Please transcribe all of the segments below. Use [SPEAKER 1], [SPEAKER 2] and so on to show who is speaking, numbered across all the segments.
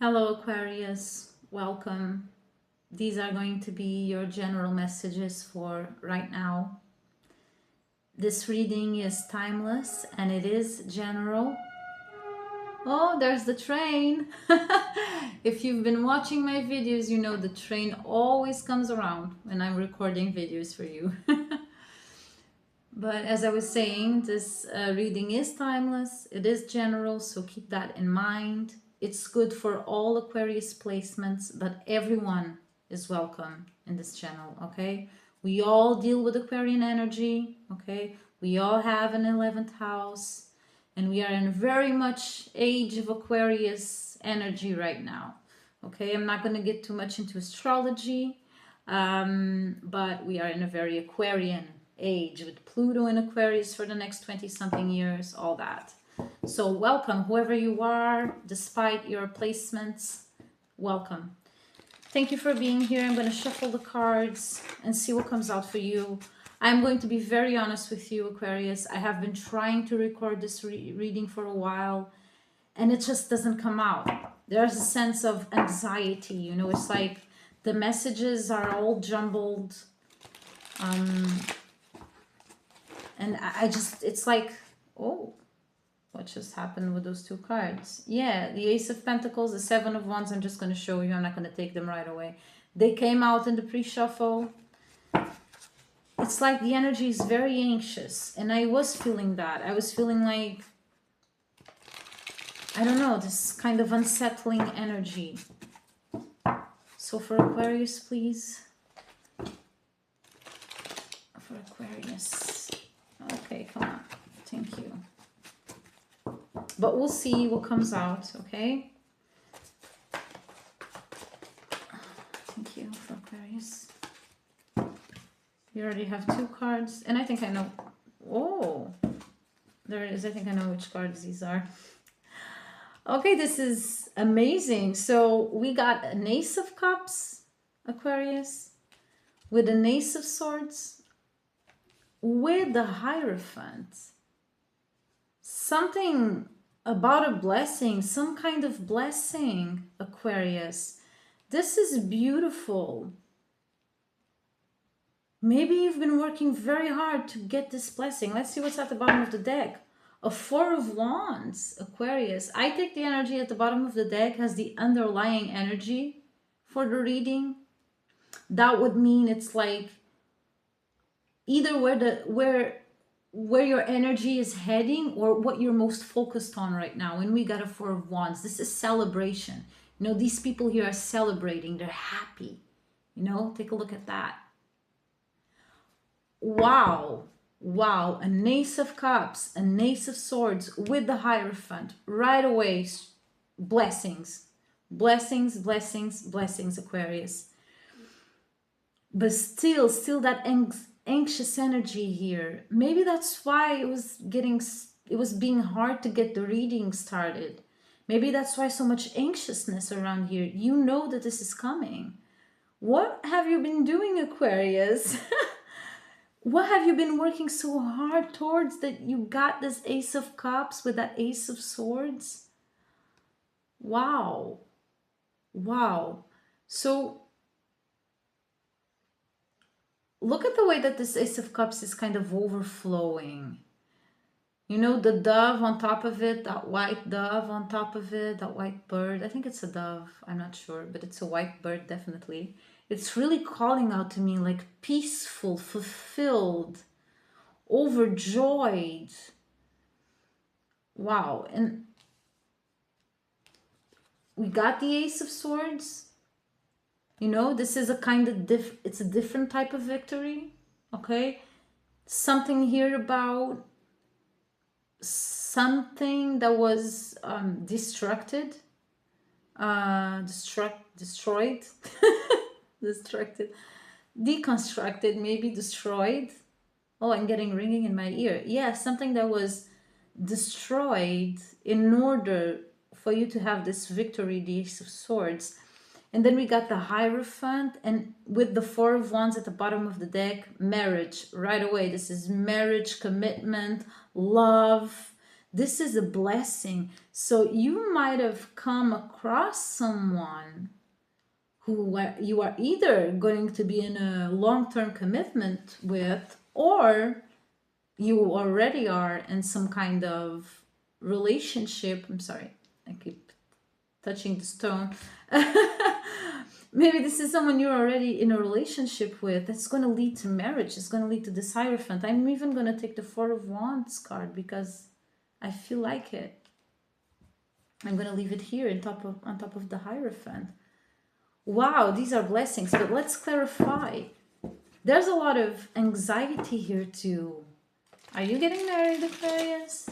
[SPEAKER 1] Hello Aquarius, welcome. These are going to be your general messages for right now. This reading is timeless and it is general. Oh, there's the train. If you've been watching my videos, you know the train always comes around when I'm recording videos for you. But as I was saying, this reading is timeless, it is general, so keep that in mind. It's good for all Aquarius placements, but everyone is welcome in this channel, okay? We all deal with Aquarian energy, okay? We all have an 11th house, and we are in very much age of Aquarius energy right now, okay? I'm not going to get too much into astrology, but we are in a very Aquarian age with Pluto in Aquarius for the next 20-something years, all that. So welcome, whoever you are, despite your placements, welcome. Thank you for being here. I'm going to shuffle the cards and see what comes out for you. I'm going to be very honest with you, Aquarius. I have been trying to record this reading for a while, and it just doesn't come out. There's a sense of anxiety, you know, it's like the messages are all jumbled. And I just, it's like, oh, what just happened with those two cards? Yeah, the Ace of Pentacles, the Seven of Wands, I'm just going to show you. I'm not going to take them right away. They came out in the pre-shuffle. It's like the energy is very anxious. And I was feeling that. I was feeling like, I don't know, this kind of unsettling energy. So for Aquarius, please. For Aquarius. Okay, come on. Thank you. But we'll see what comes out, okay? Thank you for Aquarius. You already have two cards, and I think I know. Oh, there it is. I think I know which cards these are. Okay, this is amazing. So we got an Ace of Cups, Aquarius, with an Ace of Swords, with the Hierophant. Something about a blessing, some kind of blessing, Aquarius. This is beautiful. Maybe you've been working very hard to get this blessing. Let's see what's at the bottom of the deck. A Four of Wands, Aquarius. I take the energy at the bottom of the deck as the underlying energy for the reading. That would mean it's like either where your energy is heading or what you're most focused on right now. And we got a Four of Wands. This is celebration. You know, these people here are celebrating. They're happy. You know, take a look at that. Wow. Wow. An Ace of Cups, an Ace of Swords with the Hierophant. Right away, blessings. Blessings, blessings, blessings, Aquarius. But still that anxious energy here. Maybe that's why it was being hard to get the reading started. Maybe that's why so much anxiousness around here. You know that this is coming. What have you been doing, Aquarius? What have you been working so hard towards that you got this Ace of Cups with that Ace of Swords? Wow. Wow. So look at the way that this Ace of Cups is kind of overflowing. You know, the dove on top of it, that white dove on top of it, that white bird. I think it's a dove, I'm not sure, but it's a white bird, definitely. It's really calling out to me like peaceful, fulfilled, overjoyed. Wow. And we got the Ace of Swords. You know, this is a kind of it's a different type of victory, okay? Something here about something that was destructed, destroyed, deconstructed, maybe destroyed. Oh, I'm getting ringing in my ear. Yeah, something that was destroyed in order for you to have this victory, the Ace of Swords. And then we got the Hierophant, and with the Four of Wands at the bottom of the deck, marriage right away. This is marriage, commitment, love. This is a blessing. So you might have come across someone who you are either going to be in a long-term commitment with, or you already are in some kind of relationship. I'm sorry, I keep touching the stone. Maybe this is someone you're already in a relationship with that's going to lead to marriage. It's going to lead to this Hierophant. I'm even going to take the Four of Wands card because I feel like it. I'm going to leave it here on top of the Hierophant. Wow, these are blessings, but let's clarify. There's a lot of anxiety here too. Are you getting married, Aquarius?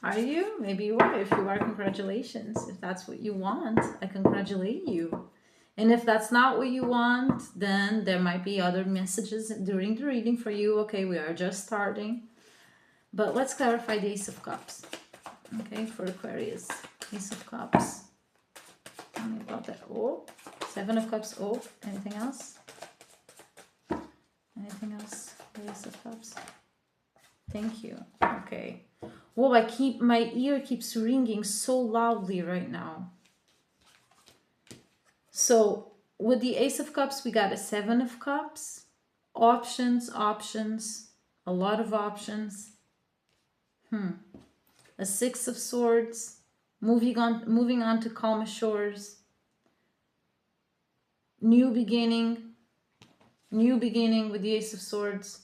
[SPEAKER 1] Are you? Maybe you are. If you are, congratulations. If that's what you want, I congratulate you. And if that's not what you want, then there might be other messages during the reading for you. Okay, we are just starting. But let's clarify the Ace of Cups. Okay, for Aquarius. Ace of Cups. Tell me about that. Oh, Seven of Cups. Oh, anything else? Anything else? Ace of Cups. Thank you. Okay. Whoa, my ear keeps ringing so loudly right now. So with the Ace of Cups, we got a Seven of Cups. Options, a lot of options. A Six of Swords. Moving on to calmer shores. New beginning with the Ace of Swords.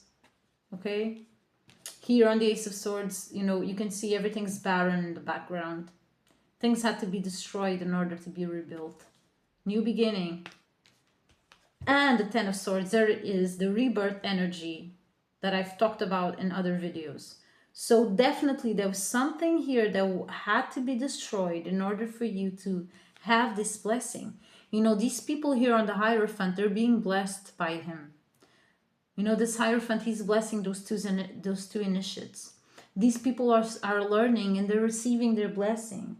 [SPEAKER 1] Okay. Here on the Ace of Swords, you know, you can see everything's barren in the background. Things had to be destroyed in order to be rebuilt. New beginning. And the Ten of Swords, there it is, the rebirth energy that I've talked about in other videos. So definitely there was something here that had to be destroyed in order for you to have this blessing. You know, these people here on the Hierophant, they're being blessed by him. You know, this Hierophant, he's blessing those two initiates. These people are learning and they're receiving their blessing.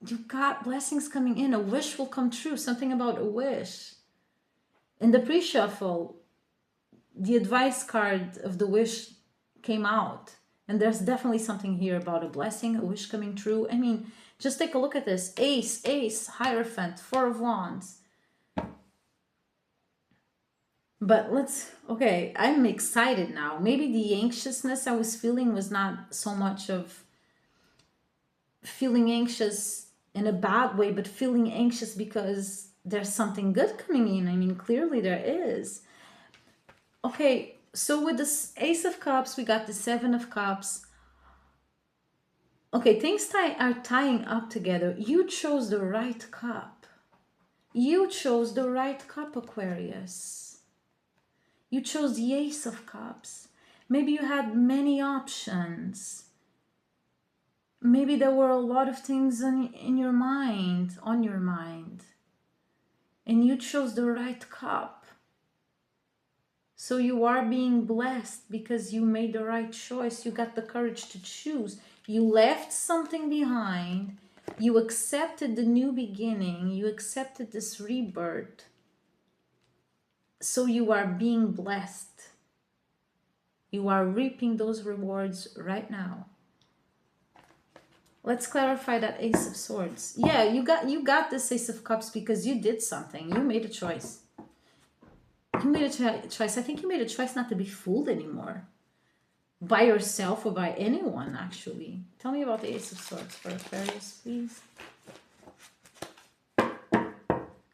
[SPEAKER 1] You've got blessings coming in. A wish will come true. Something about a wish. In the pre-shuffle, the advice card of the wish came out. And there's definitely something here about a blessing, a wish coming true. I mean, just take a look at this. Ace, Hierophant, Four of Wands. But okay, I'm excited now. Maybe the anxiousness I was feeling was not so much of feeling anxious in a bad way, but feeling anxious because there's something good coming in. I mean, clearly there is. Okay, so with this Ace of Cups, we got the Seven of Cups. Okay, things are tying up together. You chose the right cup. You chose the right cup, Aquarius. You chose the Ace of Cups. Maybe you had many options. Maybe there were a lot of things on your mind. And you chose the right cup. So you are being blessed because you made the right choice. You got the courage to choose. You left something behind. You accepted the new beginning. You accepted this rebirth. So you are being blessed. You are reaping those rewards right now. Let's clarify that Ace of Swords. Yeah, you got this Ace of Cups because you did something. You made a choice. You made a choice. I think you made a choice not to be fooled anymore. By yourself or by anyone, actually. Tell me about the Ace of Swords for Aquarius, please.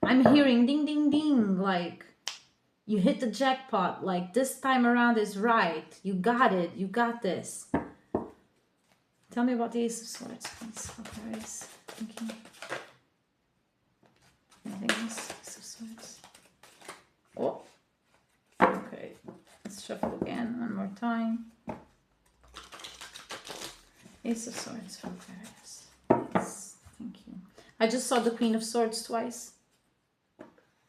[SPEAKER 1] I'm hearing ding, ding, ding, like you hit the jackpot, like this time around is right. You got it. You got this. Tell me about the Ace of Swords, please, Aquarius. Thank you. Anything else? Ace of Swords. Oh. Okay. Let's shuffle again one more time. Ace of Swords for Aquarius. Yes. Thank you. I just saw the Queen of Swords twice.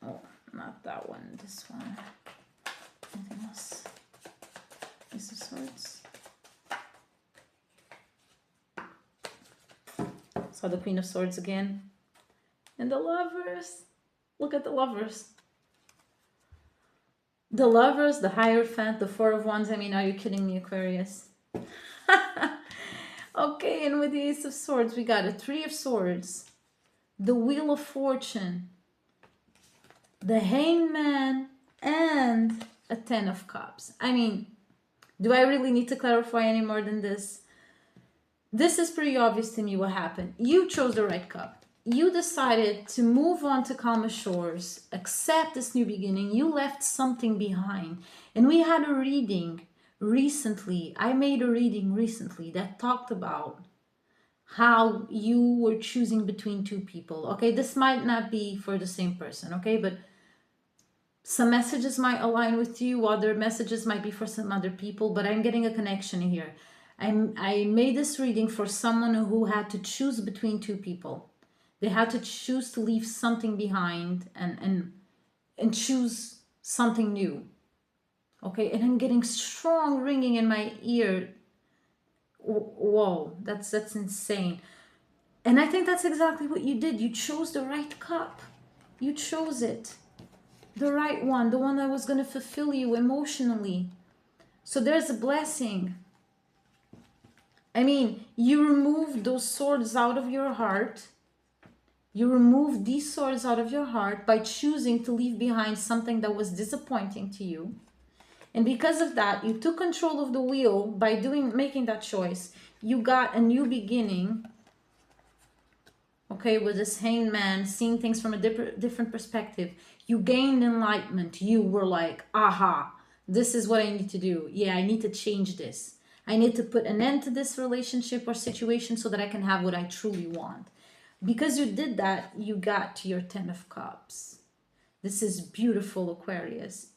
[SPEAKER 1] Oh, not that one. This one. Anything else? Ace of Swords. Saw the Queen of Swords again. And the Lovers. Look at the Lovers. The Lovers, the Hierophant, the Four of Wands. I mean, are you kidding me, Aquarius? Okay, and with the Ace of Swords, we got a Three of Swords, the Wheel of Fortune, the Hangman, and a Ten of Cups. I mean, do I really need to clarify any more than this? This is pretty obvious to me what happened. You chose the right cup. You decided to move on to calmer shores, accept this new beginning. You left something behind. And we had a reading recently. I made a reading recently that talked about how you were choosing between two people. Okay, this might not be for the same person, okay, but some messages might align with you, other messages might be for some other people, but I'm getting a connection here. I made this reading for someone who had to choose between two people. They had to choose to leave something behind and choose something new. Okay, and I'm getting strong ringing in my ear. Whoa, that's insane. And I think that's exactly what you did. You chose the right cup. You chose it. The right one, the one that was going to fulfill you emotionally. So there's a blessing. I mean, you removed those swords out of your heart. You removed these swords out of your heart by choosing to leave behind something that was disappointing to you. And because of that, you took control of the wheel by making that choice. You got a new beginning. Okay, with this hanged man, seeing things from a different perspective. You gained enlightenment. You were like, aha, this is what I need to do. Yeah, I need to change this. I need to put an end to this relationship or situation so that I can have what I truly want. Because you did that, you got to your 10 of Cups. This is beautiful, Aquarius.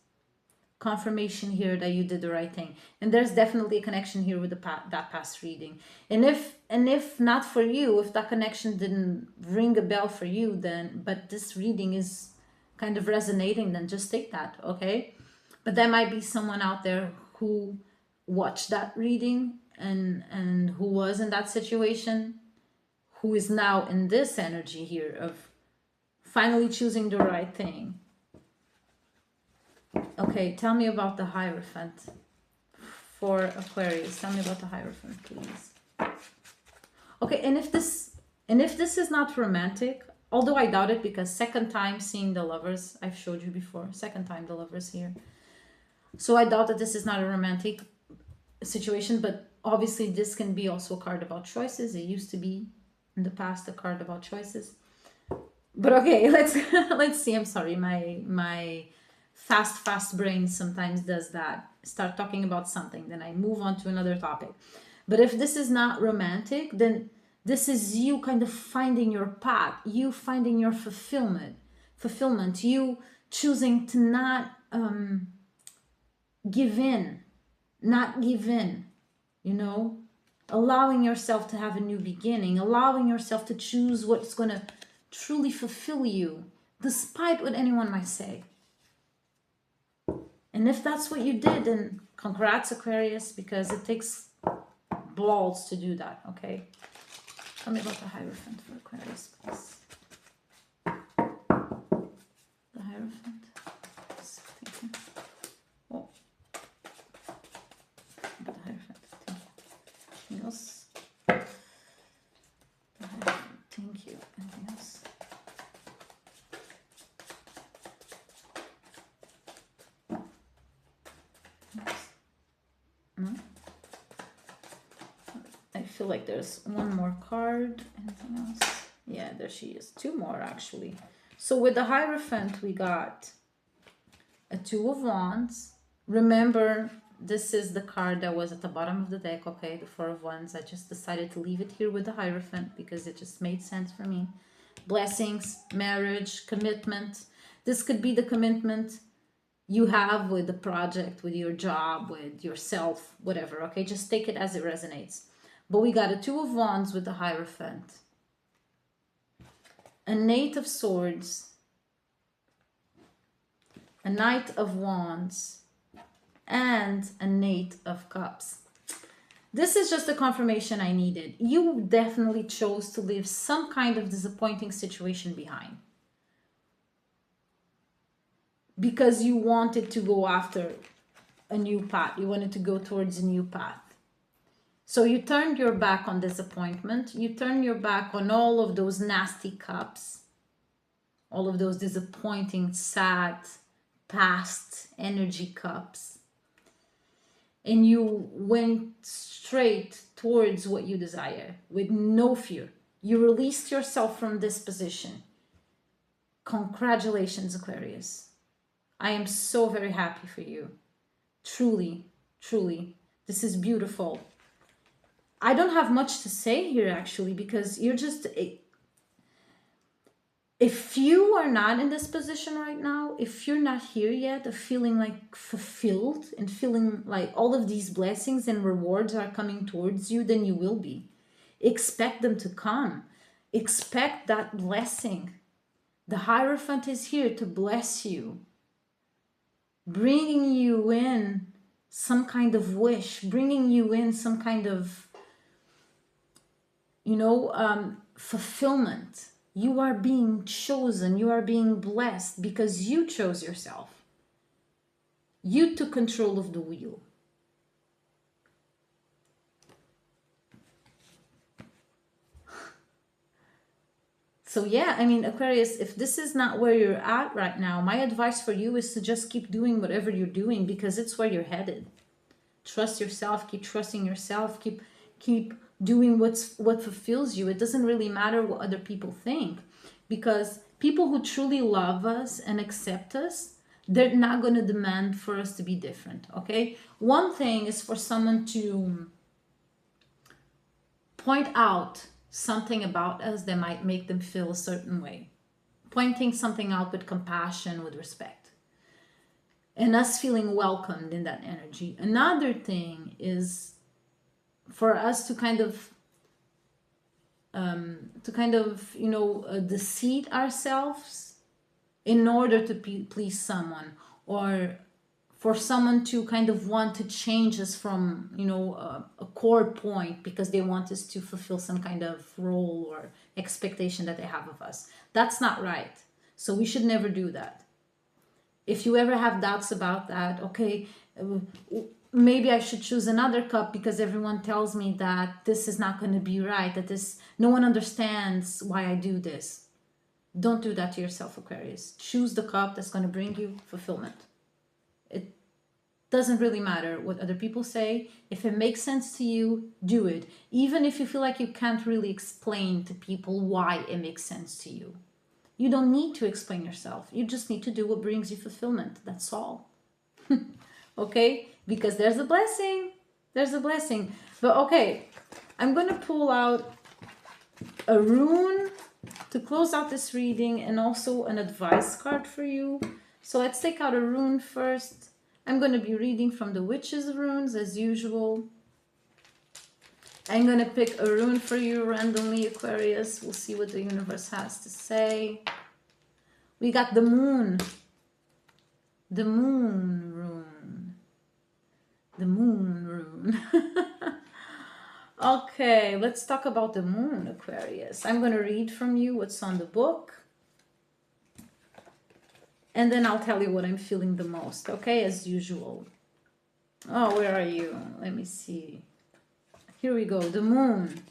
[SPEAKER 1] Confirmation here that you did the right thing, and there's definitely a connection here with that past reading. And if not for you, if that connection didn't ring a bell for you, then but this reading is kind of resonating, then just take that, okay? But there might be someone out there who watched that reading and who was in that situation, who is now in this energy here of finally choosing the right thing. Okay, tell me about the Hierophant for Aquarius. Tell me about the Hierophant, please. Okay, and if this is not romantic, although I doubt it, because second time seeing the Lovers, I've showed you before, second time the Lovers here. So I doubt that this is not a romantic situation, but obviously this can be also a card about choices. It used to be in the past a card about choices. But okay, let's see. I'm sorry, my fast brain sometimes does that. Start talking about something, then I move on to another topic. But if this is not romantic, then this is you kind of finding your path, you finding your fulfillment, you choosing to not give in, you know, allowing yourself to have a new beginning, allowing yourself to choose what's going to truly fulfill you, despite what anyone might say. And if that's what you did, then congrats, Aquarius, because it takes balls to do that, okay? Tell me about the Hierophant for Aquarius, please. The Hierophant. Just thinking. Oh. About the Hierophant. Thank you. Anything else? The Hierophant. Thank you. Anything else? No? I feel like there's one more card. Anything else? Yeah, there she is. Two more, actually. So with the Hierophant, we got a Two of Wands. Remember, this is the card that was at the bottom of the deck, okay? The Four of Wands. I just decided to leave it here with the Hierophant because it just made sense for me. Blessings, marriage, commitment. This could be the commitment you have with the project, with your job, with yourself, whatever, okay? Just take it as it resonates. But we got a Two of Wands with the Hierophant, a Knight of Swords, a Knight of Wands, and a Knight of Cups. This is just the confirmation I needed. You definitely chose to leave some kind of disappointing situation behind, because you wanted to go after a new path. You wanted to go towards a new path. So you turned your back on disappointment. You turned your back on all of those nasty cups, all of those disappointing, sad, past energy cups. And you went straight towards what you desire with no fear. You released yourself from this position. Congratulations, Aquarius. I am so very happy for you. Truly, truly. This is beautiful. I don't have much to say here, actually, because you're just... If you are not in this position right now, if you're not here yet of feeling like fulfilled and feeling like all of these blessings and rewards are coming towards you, then you will be. Expect them to come. Expect that blessing. The Hierophant is here to bless you, bringing you in some kind of wish, bringing you in some kind of, fulfillment. You are being chosen. You are being blessed because you chose yourself. You took control of the wheel. So yeah, I mean, Aquarius, if this is not where you're at right now, my advice for you is to just keep doing whatever you're doing because it's where you're headed. Trust yourself. Keep trusting yourself. Keep doing what fulfills you. It doesn't really matter what other people think, because people who truly love us and accept us, they're not going to demand for us to be different. Okay, one thing is for someone to point out something about us that might make them feel a certain way, pointing something out with compassion, with respect, and us feeling welcomed in that energy. Another thing is for us to kind of deceive ourselves in order to please someone, or for someone to kind of want to change us from a core point because they want us to fulfill some kind of role or expectation that they have of us. That's not right. So we should never do that. If you ever have doubts about that, okay, maybe I should choose another cup because everyone tells me that this is not going to be right, that no one understands why I do this. Don't do that to yourself, Aquarius. Choose the cup that's going to bring you fulfillment. It doesn't really matter what other people say. If it makes sense to you, do it. Even if you feel like you can't really explain to people why it makes sense to you. You don't need to explain yourself. You just need to do what brings you fulfillment. That's all. Okay? Because there's a blessing. There's a blessing. But okay, I'm going to pull out a rune to close out this reading and also an advice card for you. So let's take out a rune first. I'm going to be reading from the Witch's runes as usual. I'm going to pick a rune for you randomly, Aquarius. We'll see what the universe has to say. We got the Moon. The Moon rune. The Moon rune. Okay, let's talk about the Moon, Aquarius. I'm going to read from you what's on the book. And then I'll tell you what I'm feeling the most, okay, as usual. Oh, where are you? Let me see. Here we go, the Moon.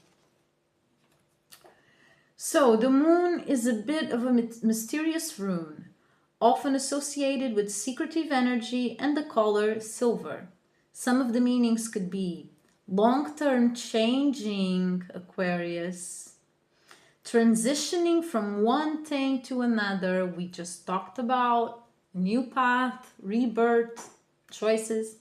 [SPEAKER 1] So, the Moon is a bit of a mysterious rune, often associated with secretive energy and the color silver. Some of the meanings could be long-term changing, Aquarius, transitioning from one thing to another. We just talked about new path, rebirth, choices,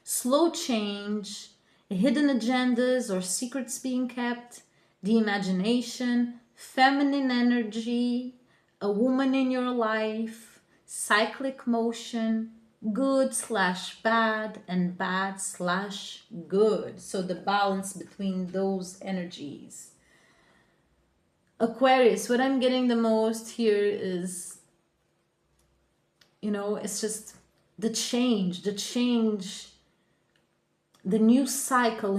[SPEAKER 1] slow change, hidden agendas or secrets being kept, the imagination, feminine energy, a woman in your life, cyclic motion, good/bad, and bad/good. So the balance between those energies. Aquarius, what I'm getting the most here is, it's just the change, the new cycle,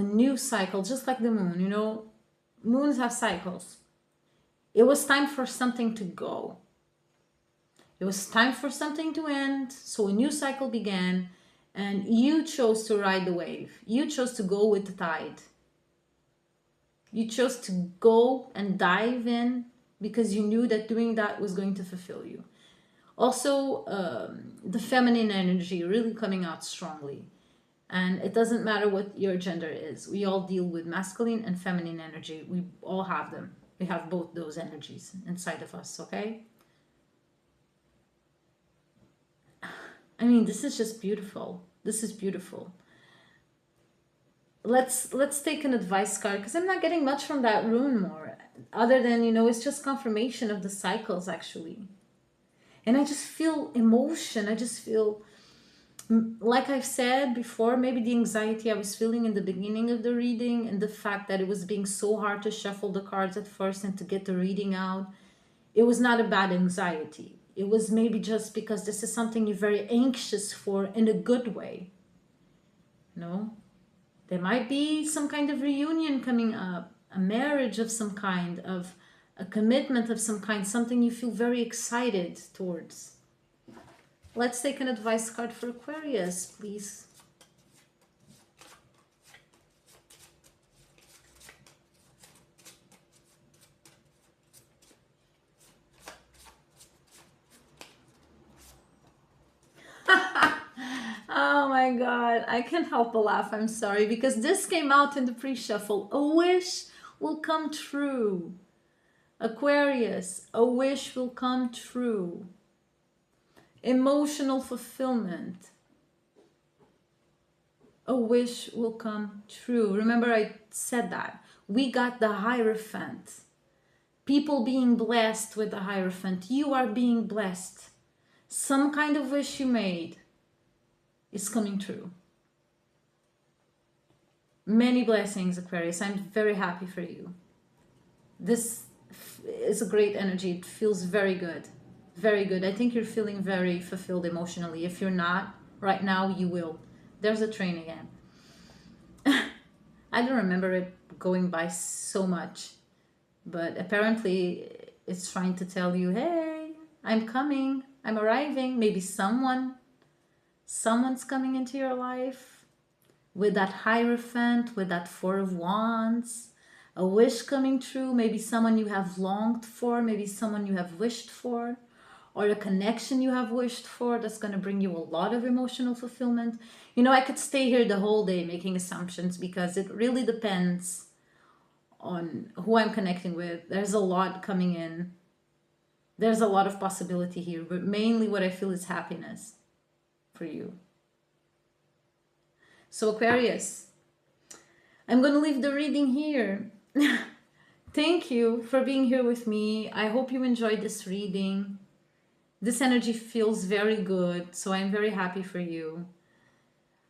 [SPEAKER 1] just like the moon, moons have cycles. It was time for something to go. It was time for something to end. So a new cycle began and you chose to ride the wave. You chose to go with the tide. You chose to go and dive in because you knew that doing that was going to fulfill you. Also, the feminine energy really coming out strongly. And it doesn't matter what your gender is. We all deal with masculine and feminine energy. We all have them. We have both those energies inside of us, okay? I mean, this is just beautiful. This is beautiful. Let's take an advice card, because I'm not getting much from that rune more. Other than, you know, it's just confirmation of the cycles, actually. And I just feel emotion. I just feel, like I've said before, maybe the anxiety I was feeling in the beginning of the reading, and the fact that it was being so hard to shuffle the cards at first and to get the reading out. It was not a bad anxiety. It was maybe just because this is something you're very anxious for in a good way. No? There might be some kind of reunion coming up, a marriage of some kind, of a commitment of some kind, something you feel very excited towards. Let's take an advice card for Aquarius, please. Oh my God, I can't help but laugh. I'm sorry, because this came out in the pre-shuffle. A wish will come true. Aquarius, a wish will come true. Emotional fulfillment. A wish will come true. Remember I said that. We got the Hierophant. People being blessed with the Hierophant. You are being blessed. Some kind of wish you made is coming true. Many blessings, Aquarius. I'm very happy for you. This is a great energy. It feels very good. Very good. I think you're feeling very fulfilled emotionally. If you're not, right now you will. There's a train again. I don't remember it going by so much, but apparently it's trying to tell you, hey, I'm coming, I'm arriving. Maybe someone's coming into your life with that Hierophant, with that Four of Wands, a wish coming true. Maybe someone you have longed for, maybe someone you have wished for, or a connection you have wished for that's going to bring you a lot of emotional fulfillment. You know, I could stay here the whole day making assumptions, because it really depends on who I'm connecting with. There's a lot coming in. There's a lot of possibility here, but mainly what I feel is happiness for you. So Aquarius, I'm going to leave the reading here. Thank you for being here with me. I hope you enjoyed this reading. This energy feels very good, so I'm very happy for you.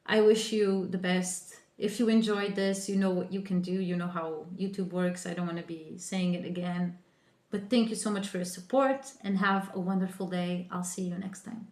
[SPEAKER 1] I wish you the best. If you enjoyed this, you know what you can do. You know how YouTube works. I don't want to be saying it again. But thank you so much for your support, and have a wonderful day. I'll see you next time.